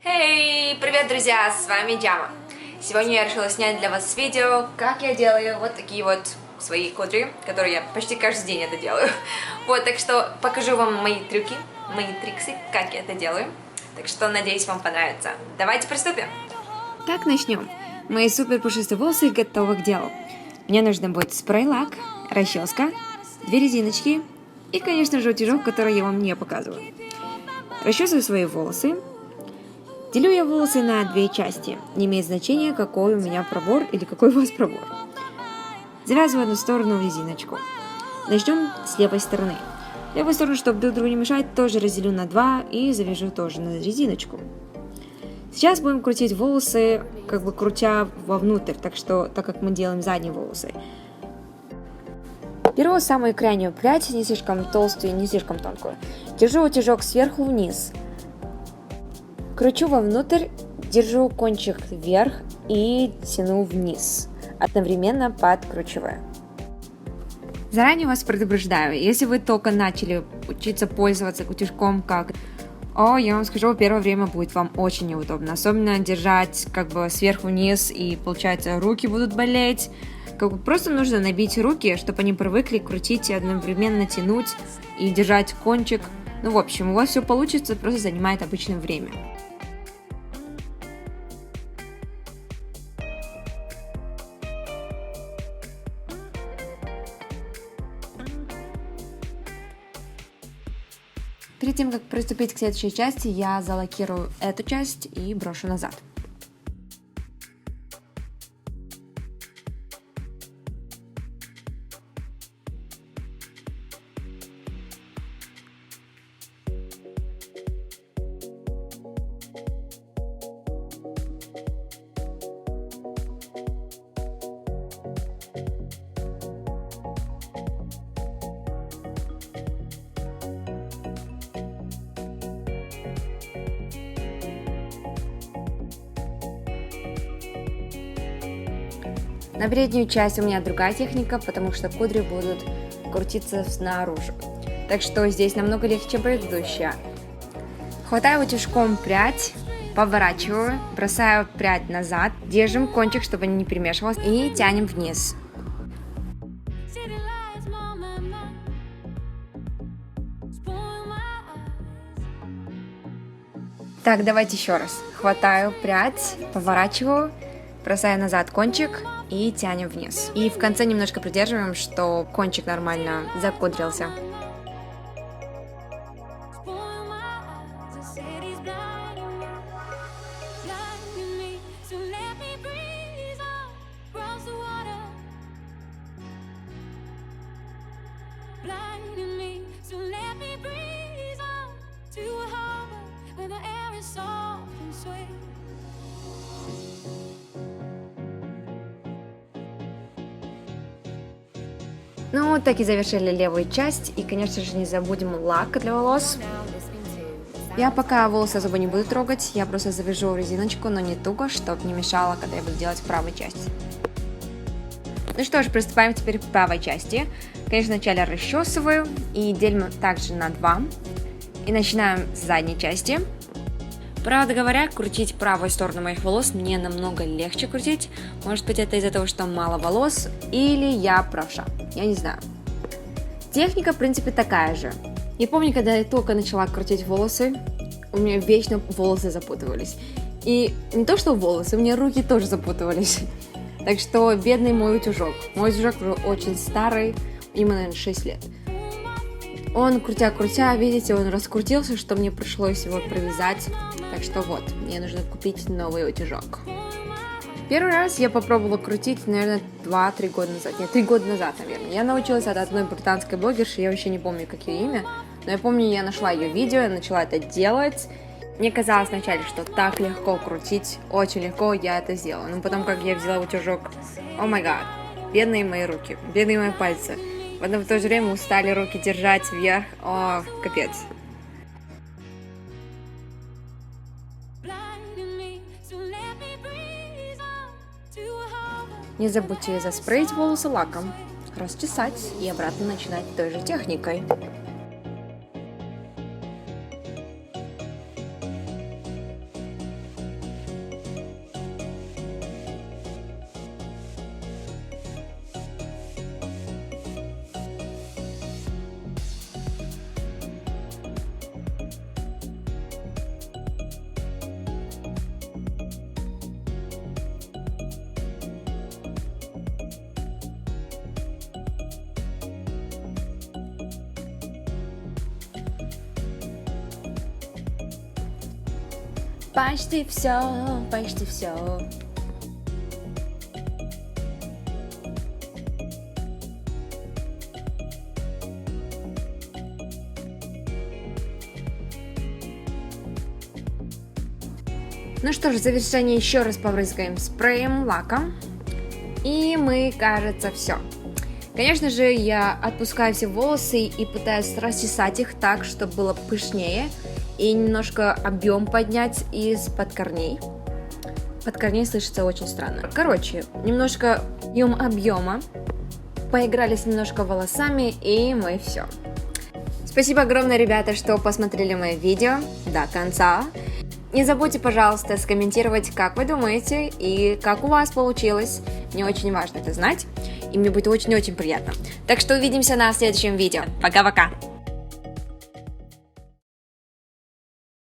Hey, привет, друзья! С вами Джама. Сегодня я решила снять для вас видео, как я делаю вот такие вот свои кудри, которые я почти каждый день это делаю. Вот, так что покажу вам мои трюки, мои триксы, как я это делаю. Так что, надеюсь, вам понравится. Давайте приступим! Так, начнем. Мои супер пушистые волосы готовы к делу. Мне нужно будет спрей-лак, расческа, 2 резиночки и, конечно же, утюжок, который я вам не показываю. Расчесываю свои волосы. Делю я волосы на 2 части. Не имеет значения, какой у меня пробор или какой у вас пробор. Завязываю одну сторону в резиночку. Начнем с левой стороны. Левую сторону, чтобы друг другу не мешать, тоже разделю на 2 и завяжу тоже на резиночку. Сейчас будем крутить волосы, как бы крутя вовнутрь, так как мы делаем задние волосы. Беру самую крайнюю прядь, не слишком толстую, не слишком тонкую. Держу утюжок сверху вниз. Кручу вовнутрь, держу кончик вверх и тяну вниз, одновременно подкручивая. Заранее вас предупреждаю, если вы только начали учиться пользоваться утюжком я вам скажу, первое время будет вам очень неудобно. Особенно держать как бы сверху вниз, и получается руки будут болеть. Просто нужно набить руки, чтобы они привыкли крутить и одновременно тянуть и держать кончик. В общем, у вас все получится, просто занимает обычное время. Перед тем, как приступить к следующей части, я залакирую эту часть и брошу назад. На переднюю часть у меня другая техника, потому что кудри будут крутиться снаружи. Так что здесь намного легче, чем предыдущая. Хватаю утюжком прядь, поворачиваю, бросаю прядь назад, держим кончик, чтобы не перемешивалось, и тянем вниз. Так, давайте еще раз. Хватаю прядь, поворачиваю, бросаю назад кончик и тянем вниз. И в конце немножко придерживаем, что кончик нормально закудрился. Ну, так и завершили левую часть. И, конечно же, не забудем лак для волос. Я пока волосы особо не буду трогать. Я просто завяжу резиночку, но не туго, чтобы не мешало, когда я буду делать правую часть. Ну что ж, приступаем теперь к правой части. Конечно, вначале расчесываю и делим также на 2. И начинаем с задней части. Правда говоря, крутить правую сторону моих волос мне намного легче крутить. Может быть, это из-за того, что мало волос, или я правша. Я не знаю. Техника, в принципе, такая же. Я помню, когда я только начала крутить волосы, у меня вечно волосы запутывались. И не то, что волосы, у меня руки тоже запутывались. Так что бедный мой утюжок. Мой утюжок очень старый, ему, наверное, 6 лет. Он, крутя-крутя, видите, он раскрутился, что мне пришлось его провязать. Так что вот, мне нужно купить новый утюжок. Первый раз я попробовала крутить, наверное, 2-3 года назад. Нет, 3 года назад, наверное. Я научилась от одной британской блогерши, я вообще не помню, как ее имя. Но я помню, я нашла ее видео, я начала это делать. Мне казалось вначале, что так легко крутить, очень легко я это сделала. Но потом, как я взяла утюжок, о май гад, бедные мои руки, бедные мои пальцы. В то же время устали руки держать вверх, капец. Не забудьте заспреить волосы лаком, расчесать и обратно начинать той же техникой. Почти все, почти все. Ну что ж, в завершение еще раз побрызгаем спреем, лаком. И мы, кажется, все. Конечно же, я отпускаю все волосы и пытаюсь расчесать их так, чтобы было пышнее. И немножко объем поднять из-под корней. Под корней слышится очень странно. Короче, немножко объема. Поигрались немножко волосами, и мы все. Спасибо огромное, ребята, что посмотрели мое видео до конца. Не забудьте, пожалуйста, скомментировать, как вы думаете и как у вас получилось. Мне очень важно это знать, и мне будет очень-очень приятно. Так что увидимся на следующем видео. Пока-пока!